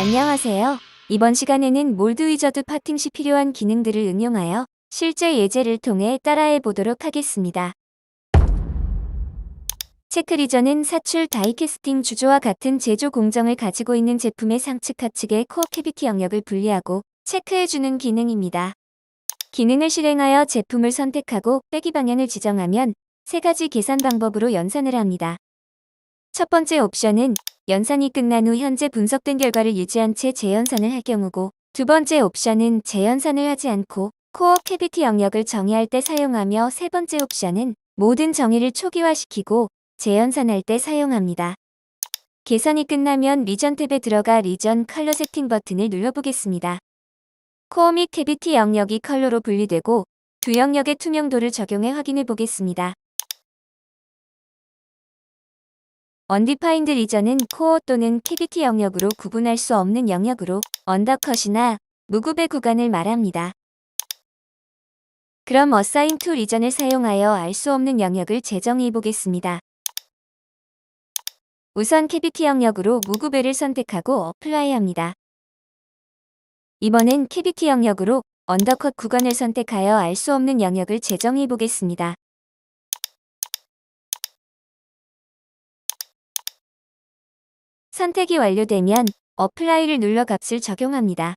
안녕하세요. 이번 시간에는 몰드 위저드 파팅 시 필요한 기능들을 응용하여 실제 예제를 통해 따라해 보도록 하겠습니다. 체크 리전은 사출 다이캐스팅 주조와 같은 제조 공정을 가지고 있는 제품의 상측 하측의 코어 캐비티 영역을 분리하고 체크해주는 기능입니다. 기능을 실행하여 제품을 선택하고 빼기 방향을 지정하면 세 가지 계산 방법으로 연산을 합니다. 첫 번째 옵션은 연산이 끝난 후 현재 분석된 결과를 유지한 채 재연산을 할 경우고, 두 번째 옵션은 재연산을 하지 않고 코어 캐비티 영역을 정의할 때 사용하며, 세 번째 옵션은 모든 정의를 초기화시키고 재연산할 때 사용합니다. 계산이 끝나면 리전 탭에 들어가 리전 컬러 세팅 버튼을 눌러보겠습니다. 코어 및 캐비티 영역이 컬러로 분리되고 두 영역의 투명도를 적용해 확인해 보겠습니다. 언디파인드 리전은 코어 또는 캐비티 영역으로 구분할 수 없는 영역으로 언더컷이나 무구배 구간을 말합니다. 그럼 어사인 투 리전을 사용하여 알 수 없는 영역을 재정의해 보겠습니다. 우선 캐비티 영역으로 무구배를 선택하고 어플라이 합니다. 이번엔 캐비티 영역으로 언더컷 구간을 선택하여 알 수 없는 영역을 재정의해 보겠습니다. 선택이 완료되면 어플라이를 눌러 값을 적용합니다.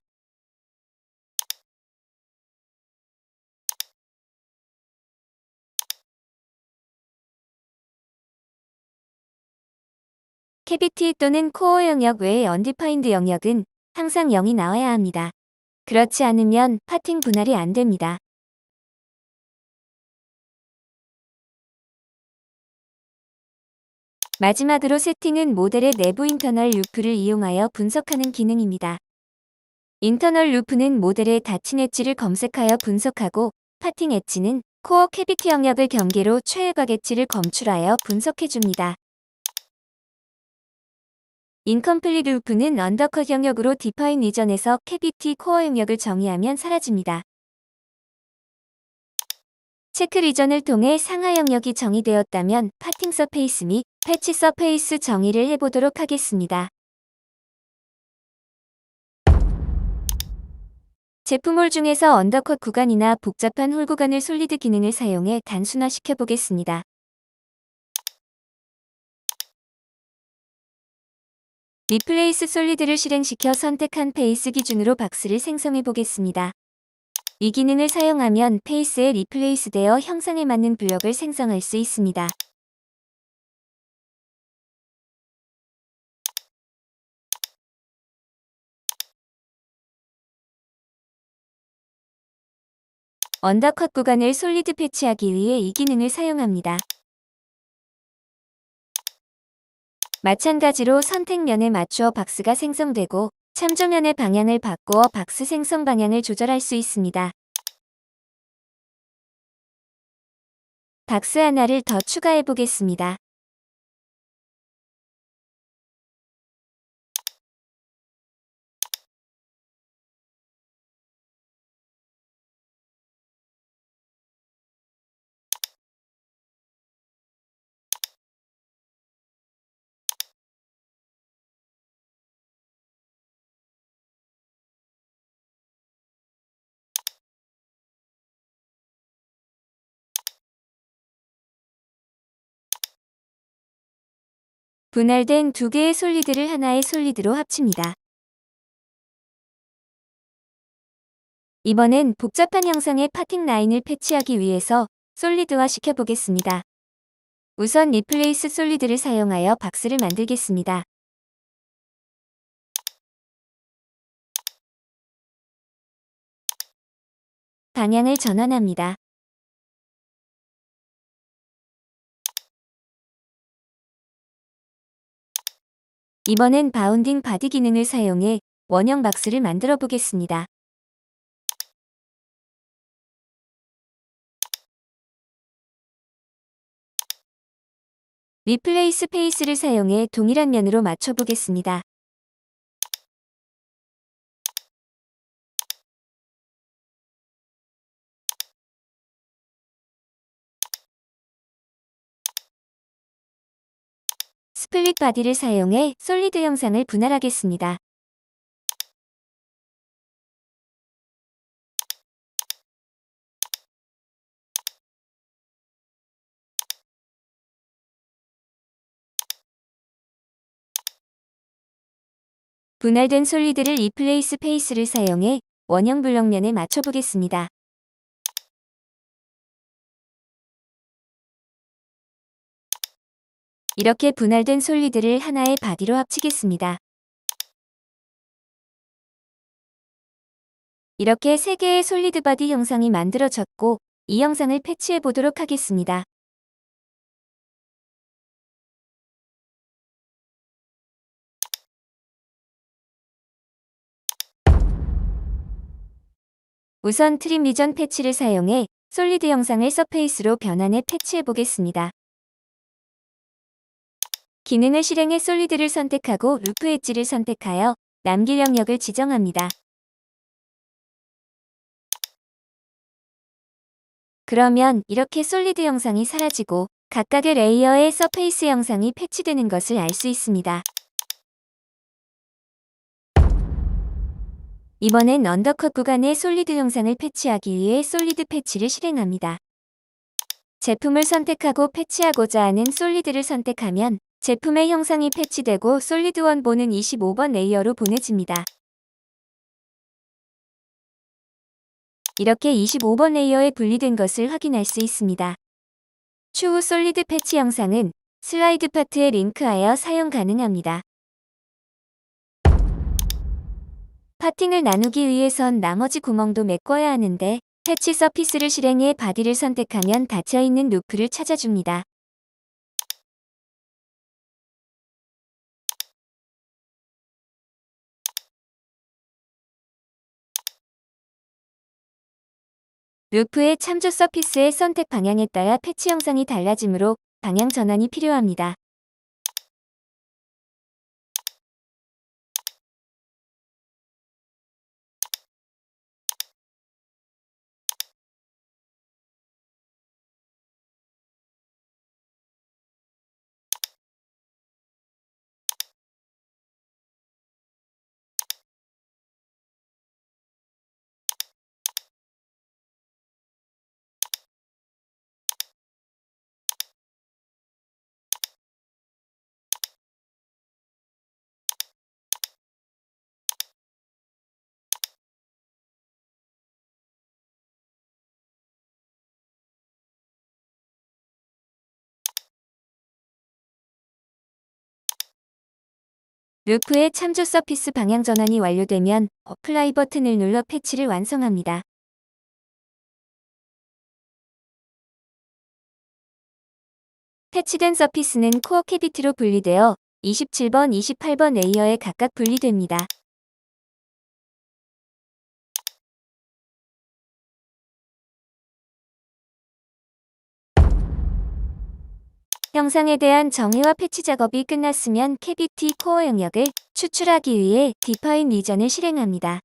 캐비티 또는 코어 영역 외의 언디파인드 영역은 항상 0이 나와야 합니다. 그렇지 않으면 파팅 분할이 안 됩니다. 마지막으로 세팅은 모델의 내부 인터널 루프를 이용하여 분석하는 기능입니다. 인터널 루프는 모델의 닫힌 엣지를 검색하여 분석하고, 파팅 엣지는 코어 캐비티 영역을 경계로 최외곽 엣지를 검출하여 분석해줍니다. 인컴플리트 루프는 언더컷 영역으로 디파인 리전에서 캐비티 코어 영역을 정의하면 사라집니다. 체크 리전을 통해 상하 영역이 정의되었다면 파팅 서페이스 및 패치 서페이스 정의를 해보도록 하겠습니다. 제품 홀 중에서 언더컷 구간이나 복잡한 홀 구간을 솔리드 기능을 사용해 단순화시켜 보겠습니다. 리플레이스 솔리드를 실행시켜 선택한 페이스 기준으로 박스를 생성해 보겠습니다. 이 기능을 사용하면 페이스에 리플레이스 되어 형상에 맞는 블럭을 생성할 수 있습니다. 언더컷 구간을 솔리드 패치하기 위해 이 기능을 사용합니다. 마찬가지로 선택면에 맞추어 박스가 생성되고, 참조면의 방향을 바꾸어 박스 생성 방향을 조절할 수 있습니다. 박스 하나를 더 추가해 보겠습니다. 분할된 두 개의 솔리드를 하나의 솔리드로 합칩니다. 이번엔 복잡한 형상의 파팅 라인을 패치하기 위해서 솔리드화 시켜보겠습니다. 우선 리플레이스 솔리드를 사용하여 박스를 만들겠습니다. 방향을 전환합니다. 이번엔 바운딩 바디 기능을 사용해 원형 박스를 만들어 보겠습니다. 리플레이스 페이스를 사용해 동일한 면으로 맞춰 보겠습니다. 스플릿 바디를 사용해 솔리드 형상을 분할하겠습니다. 분할된 솔리드를 리플레이스 페이스를 사용해 원형 블럭면에 맞춰보겠습니다. 이렇게 분할된 솔리드를 하나의 바디로 합치겠습니다. 이렇게 3개의 솔리드 바디 형상이 만들어졌고 이 형상을 패치해 보도록 하겠습니다. 우선 트림 리전 패치를 사용해 솔리드 형상을 서페이스로 변환해 패치해 보겠습니다. 기능을 실행해 솔리드를 선택하고 루프 엣지를 선택하여 남길 영역을 지정합니다. 그러면 이렇게 솔리드 형상이 사라지고 각각의 레이어의 서페이스 형상이 패치되는 것을 알 수 있습니다. 이번엔 언더컷 구간의 솔리드 형상을 패치하기 위해 솔리드 패치를 실행합니다. 제품을 선택하고 패치하고자 하는 솔리드를 선택하면 제품의 형상이 패치되고 솔리드 원본은 25번 레이어로 보내집니다. 이렇게 25번 레이어에 분리된 것을 확인할 수 있습니다. 추후 솔리드 패치 영상은 슬라이드 파트에 링크하여 사용 가능합니다. 파팅을 나누기 위해선 나머지 구멍도 메꿔야 하는데 패치 서피스를 실행해 바디를 선택하면 닫혀있는 루프를 찾아줍니다. 루프의 참조 서피스의 선택 방향에 따라 패치 형상이 달라지므로 방향 전환이 필요합니다. 루프의 참조 서피스 방향 전환이 완료되면 어플라이 버튼을 눌러 패치를 완성합니다. 패치된 서피스는 코어 캐비티로 분리되어 27번, 28번 레이어에 각각 분리됩니다. 형상에 대한 정의와 패치 작업이 끝났으면 캐비티 코어 영역을 추출하기 위해 디파인 리전을 실행합니다.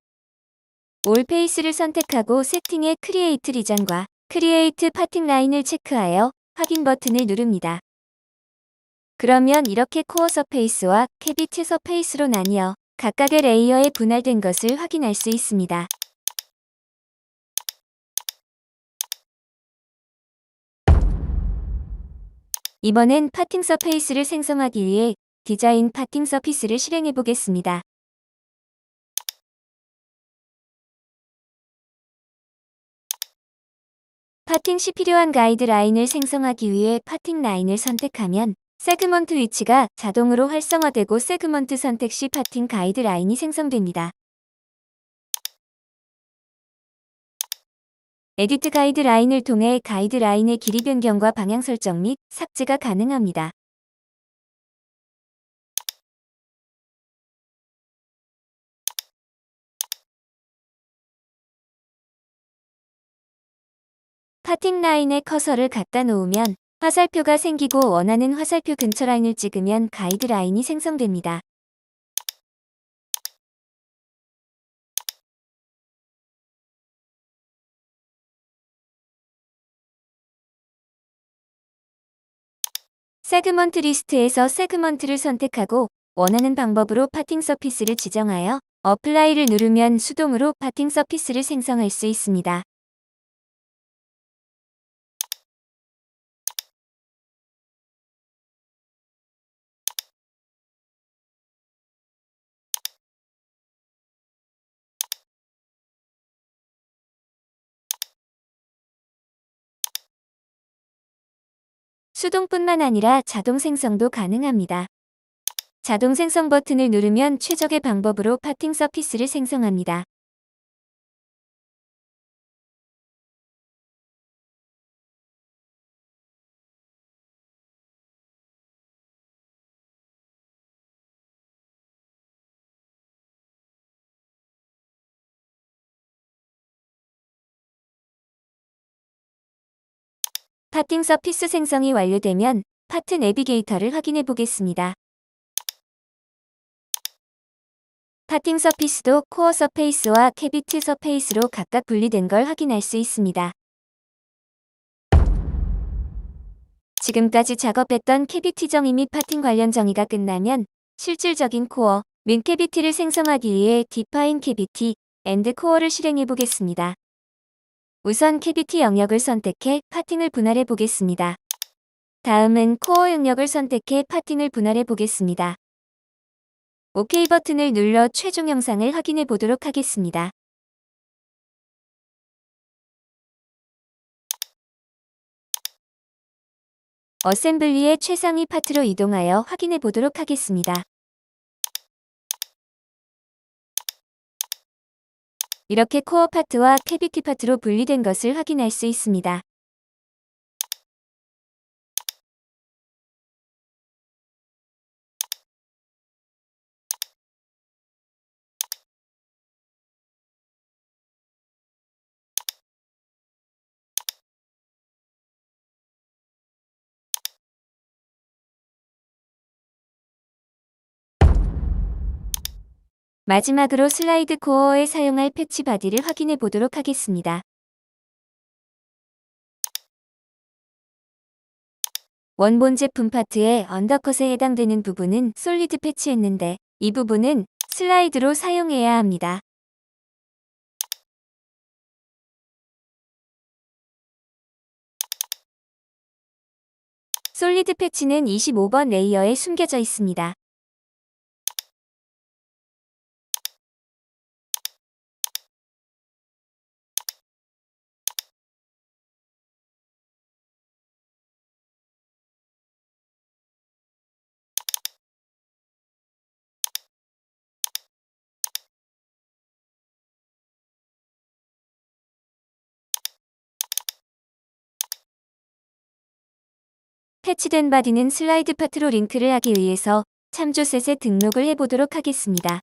올 페이스를 선택하고 세팅의 크리에이트 리전과 크리에이트 파팅 라인을 체크하여 확인 버튼을 누릅니다. 그러면 이렇게 코어 서페이스와 캐비티 서페이스로 나뉘어 각각의 레이어에 분할된 것을 확인할 수 있습니다. 이번엔 파팅 서페이스를 생성하기 위해 디자인 파팅 서피스를 실행해 보겠습니다. 파팅 시 필요한 가이드라인을 생성하기 위해 파팅 라인을 선택하면 세그먼트 위치가 자동으로 활성화되고 세그먼트 선택 시 파팅 가이드라인이 생성됩니다. 에디트 가이드라인을 통해 가이드라인의 길이 변경과 방향 설정 및 삭제가 가능합니다. 파팅 라인에 커서를 갖다 놓으면 화살표가 생기고 원하는 화살표 근처 라인을 찍으면 가이드라인이 생성됩니다. 세그먼트 리스트에서 세그먼트를 선택하고 원하는 방법으로 파팅 서피스를 지정하여 어플라이를 누르면 수동으로 파팅 서피스를 생성할 수 있습니다. 수동뿐만 아니라 자동 생성도 가능합니다. 자동 생성 버튼을 누르면 최적의 방법으로 파팅 서피스를 생성합니다. 파팅 서피스 생성이 완료되면 파트 내비게이터를 확인해 보겠습니다. 파팅 서피스도 코어 서페이스와 캐비티 서페이스로 각각 분리된 걸 확인할 수 있습니다. 지금까지 작업했던 캐비티 정의 및 파팅 관련 정의가 끝나면 실질적인 코어, 민 캐비티를 생성하기 위해 디파인 캐비티, 엔드 코어를 실행해 보겠습니다. 우선 캐비티 영역을 선택해 파팅을 분할해 보겠습니다. 다음은 코어 영역을 선택해 파팅을 분할해 보겠습니다. OK 버튼을 눌러 최종 영상을 확인해 보도록 하겠습니다. 어셈블리의 최상위 파트로 이동하여 확인해 보도록 하겠습니다. 이렇게 코어 파트와 캐비티 파트로 분리된 것을 확인할 수 있습니다. 마지막으로 슬라이드 코어에 사용할 패치 바디를 확인해 보도록 하겠습니다. 원본 제품 파트의 언더컷에 해당되는 부분은 솔리드 패치했는데 이 부분은 슬라이드로 사용해야 합니다. 솔리드 패치는 25번 레이어에 숨겨져 있습니다. 패치된 바디는 슬라이드 파트로 링크를 하기 위해서 참조셋에 등록을 해보도록 하겠습니다.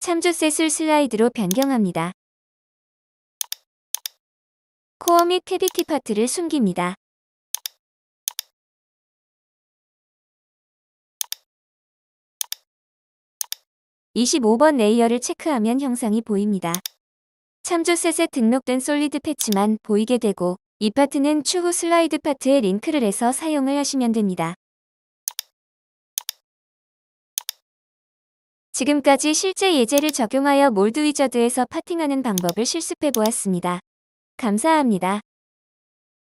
참조셋을 슬라이드로 변경합니다. 코어 및 캐비티 파트를 숨깁니다. (25번) 레이어를 체크하면 형상이 보입니다. 참조셋에 등록된 솔리드 패치만 보이게 되고 이 파트는 추후 슬라이드 파트에 링크를 해서 사용을 하시면 됩니다. 지금까지 실제 예제를 적용하여 몰드 위저드에서 파팅하는 방법을 실습해 보았습니다. 감사합니다.